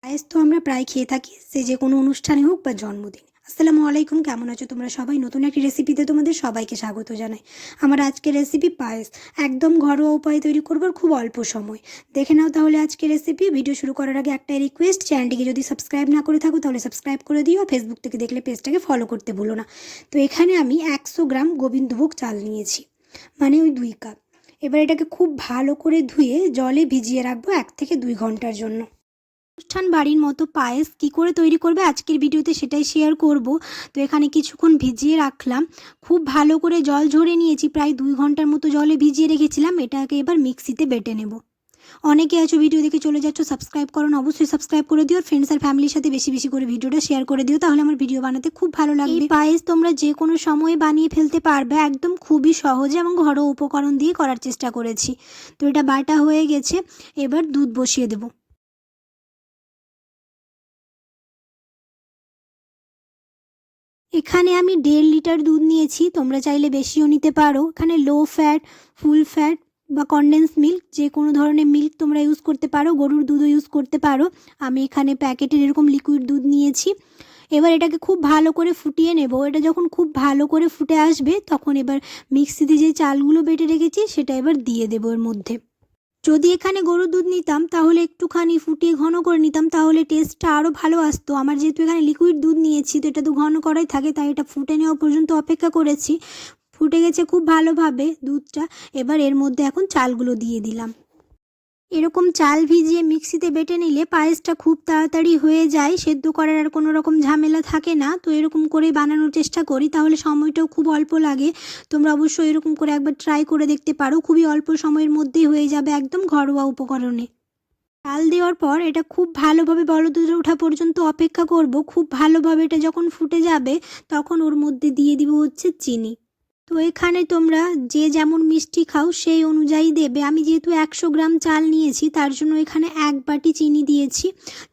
পায়েস তো আমরা প্রায় খেয়ে থাকি, সে যে কোনো অনুষ্ঠানে হোক বা জন্মদিন। আসসালামু আলাইকুম, কেমন আছো তোমরা সবাই? নতুন একটি রেসিপিতে তোমাদের সবাইকে স্বাগত জানাই। আমার আজকের রেসিপি পায়েস। একদম ঘরোয়া উপায়ে তৈরি করবার খুব অল্প সময়। দেখে নাও তাহলে আজকের রেসিপি। ভিডিও শুরু করার আগে একটাই রিকোয়েস্ট, চ্যানেলটিকে যদি সাবস্ক্রাইব না করে থাকো তাহলে সাবস্ক্রাইব করে দিও। ফেসবুক থেকে দেখলে পেজটাকে ফলো করতে ভুলো না। তো এখানে আমি 100 গ্রাম গোবিন্দভোগ চাল নিয়েছি, মানে ওই 2 কাপ। এবার এটাকে খুব ভালো করে ধুয়ে জলে ভিজিয়ে রাখবো 1 থেকে 2 ঘন্টার জন্য। অনুষ্ঠান বাড়ির মতো পায়েস কী করে তৈরি করবে আজকের ভিডিওতে সেটাই শেয়ার করব। তো এখানে কিছুক্ষণ ভিজিয়ে রাখলাম, খুব ভালো করে জল ঝরে নিয়েছি, প্রায় 2 ঘন্টার মতো জলে ভিজিয়ে রেখেছিলাম। এটাকে এবার মিক্সিতে বেটে নেব। অনেকে আছো ভিডিও দেখে চলে যাচ্ছ, সাবস্ক্রাইব করো না, অবশ্যই সাবস্ক্রাইব করে দিও। ফ্রেন্ডস আর ফ্যামিলির সাথে বেশি বেশি করে ভিডিওটা শেয়ার করে দিও, তাহলে আমার ভিডিও বানাতে খুব ভালো লাগবে। এই পায়েস তোমরা যে কোনো সময়ে বানিয়ে ফেলতে পারবে, একদম খুবই সহজে এবং ঘরোয়া উপকরণ দিয়ে করার চেষ্টা করেছি। তো এটা বাটা হয়ে গেছে, এবার দুধ বসিয়ে দেবো। এখানে আমি 1.5 লিটার দুধ নিয়েছি, তোমরা চাইলে বেশিও নিতে পারো। এখানে লো ফ্যাট, ফুল ফ্যাট বা কনডেন্স মিল্ক, যে কোনো ধরনের মিল্ক তোমরা ইউজ করতে পারো, গরুর দুধও ইউজ করতে পারো। আমি এখানে প্যাকেটের এরকম লিকুইড দুধ নিয়েছি। এবার এটাকে খুব ভালো করে ফুটিয়ে নেব। এটা যখন খুব ভালো করে ফুটে আসবে তখন এবার মিক্সিতে যে চালগুলো বেটে রেখেছি সেটা এবার দিয়ে দেবো এর মধ্যে। যদি এখানে গরুর দুধ নিতাম তাহলে একটুখানি ফুটিয়ে ঘন করে নিতাম, তাহলে টেস্টটা আরও ভালো আসতো। আমার যেহেতু এখানে লিকুইড দুধ নিয়েছি, তো এটা তো ঘন করাই থাকে, তাই এটা ফুটে নেওয়া পর্যন্ত অপেক্ষা করেছি। ফুটে গেছে খুব ভালোভাবে দুধটা। এবার এর মধ্যে এখন চালগুলো দিয়ে দিলাম। এরকম চাল ভিজিয়ে মিক্সিতে বেটে নিলে পায়েসটা খুব তাড়াতাড়ি হয়ে যায়, সেদ্ধ করার আর কোনো রকম ঝামেলা থাকে না। তো এরকম করেই বানানোর চেষ্টা করি, তাহলে সময়টাও খুব অল্প লাগে। তোমরা অবশ্যই এরকম করে একবার ট্রাই করে দেখতে পারো, খুবই অল্প সময়ের মধ্যেই হয়ে যাবে, একদম ঘরোয়া উপকরণে। চাল দেওয়ার পর এটা খুব ভালোভাবে বলদ ওঠা পর্যন্ত অপেক্ষা করব। খুব ভালোভাবে এটা যখন ফুটে যাবে তখন ওর মধ্যে দিয়ে দিব হচ্ছে চিনি। তো এখানে তোমরা যে যেমন মিষ্টি খাও সেই অনুযায়ী দেবে। আমি যেহেতু 100 গ্রাম চাল নিয়েছি তার জন্য এখানে 1 বাটি চিনি দিয়েছি।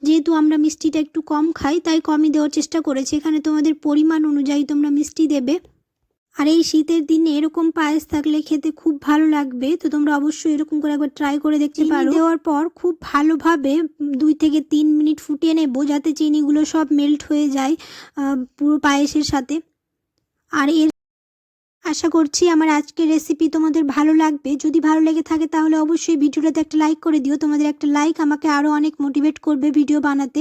যেহেতু আমরা মিষ্টিটা একটু কম খাই তাই কমই দেওয়ার চেষ্টা করেছি। এখানে তোমাদের পরিমাণ অনুযায়ী তোমরা মিষ্টি দেবে। আর এই শীতের দিনে এরকম পায়েস থাকলে খেতে খুব ভালো লাগবে। তো তোমরা অবশ্যই এরকম করে একবার ট্রাই করে দেখতে পারো। দেওয়ার পর খুব ভালোভাবে 2 থেকে 3 মিনিট ফুটিয়ে নেব, যাতে চিনিগুলো সব মেল্ট হয়ে যায় পুরো পায়েসের সাথে। আর এর আশা করছি আমার আজকের রেসিপি তোমাদের ভালো লাগবে। যদি ভালো লেগে থাকে তাহলে অবশ্যই ভিডিওটাতে একটা লাইক করে দিও। তোমাদের একটা লাইক আমাকে আরও অনেক মোটিভেট করবে ভিডিও বানাতে।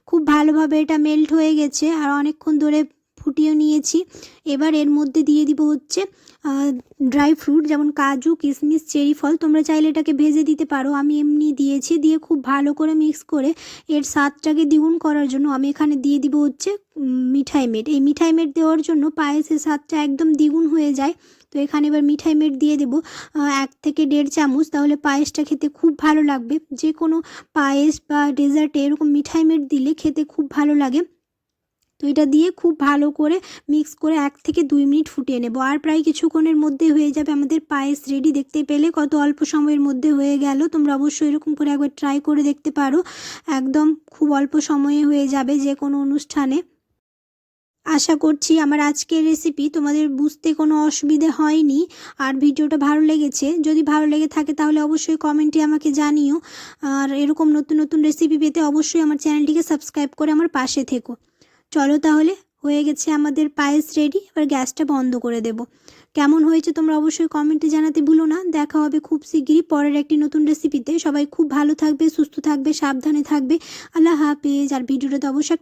খুব ভালোভাবে এটা মেল্ট হয়ে গেছে আর অনেকক্ষণ ধরে ফুটিয়ে নিয়েছি। এবার এর মধ্যে দিয়ে দিব হচ্ছে ড্রাই ফ্রুট, যেমন কাজু, কিশমিশ, চেরি ফল। তোমরা চাইলে এটাকে ভেজে দিতে পারো, আমি এমনি দিয়েছি। দিয়ে খুব ভালো করে মিক্স করে এর স্বাদটাকে দ্বিগুণ করার জন্য আমি এখানে দিয়ে দিব হচ্ছে মিঠাই মেট। এই মিঠাই মেট দেওয়ার জন্য পায়েসের স্বাদটা একদম দ্বিগুণ হয়ে যায়। তো এখানে এবার মিঠাই মেট দিয়ে দেবো 1 থেকে 1.5 চামচ, তাহলে পায়েসটা খেতে খুব ভালো লাগবে। যে কোনো পায়েস বা ডেজার্টে এরকম মিঠাই মেট দিলে খেতে খুব ভালো লাগে। তো এটা দিয়ে খুব ভালো করে মিক্স করে 1 থেকে 2 মিনিট ফুটিয়ে নেব। আর প্রায় কিছুক্ষণের মধ্যে হয়ে যাবে আমাদের পায়েস রেডি। দেখতে পেলে কত অল্প সময়ের মধ্যে হয়ে গেল। তোমরা অবশ্যই এরকম করে একবার ট্রাই করে দেখতে পারো, একদম খুব অল্প সময়ে হয়ে যাবে যে কোনো অনুষ্ঠানে। আশা করছি আমার আজকের রেসিপি তোমাদের বুঝতে কোনো অসুবিধে হয়নি আর ভিডিওটা ভালো লেগেছে। যদি ভালো লেগে থাকে তাহলে অবশ্যই কমেন্টে আমাকে জানিও। আর এরকম নতুন নতুন রেসিপি পেতে অবশ্যই আমার চ্যানেলটিকে সাবস্ক্রাইব করে আমার পাশে থেকো। চলো তাহলে, হয়ে গেছে আমাদের পায়েস রেডি। এবার গ্যাসটা বন্ধ করে দেব। কেমন হয়েছে তোমরা অবশ্যই কমেন্টে জানাতে ভুলো না। দেখা হবে খুব শিগগিরই পরের একটি নতুন রেসিপিতে। সবাই খুব ভালো থাকবে, সুস্থ থাকবে, সাবধানে থাকবে। আল্লাহ হাফেজ। আর ভিডিওটা তো অবশ্যই